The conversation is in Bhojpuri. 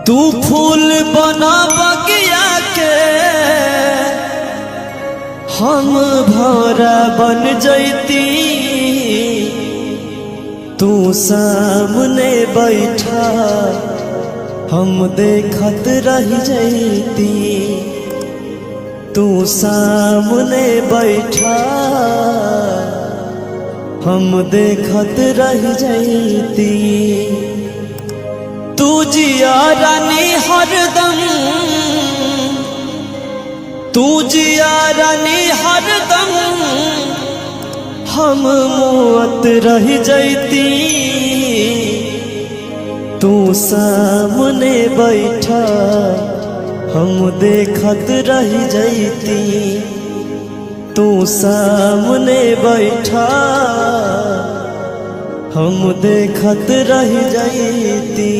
तू फूल बना बगिया के हम भौरा बन जैती। तू सामने बैठा हम देखत रह जैती। तू सामने बैठा हम देखत रह जैती। तू जिया रानी हरदम, तू जिया रानी हरदम हम मुअत रह जैती। तू सामने बैठा हम देखत रह जैती। तू सामने बैठा हम देखत रह जैती।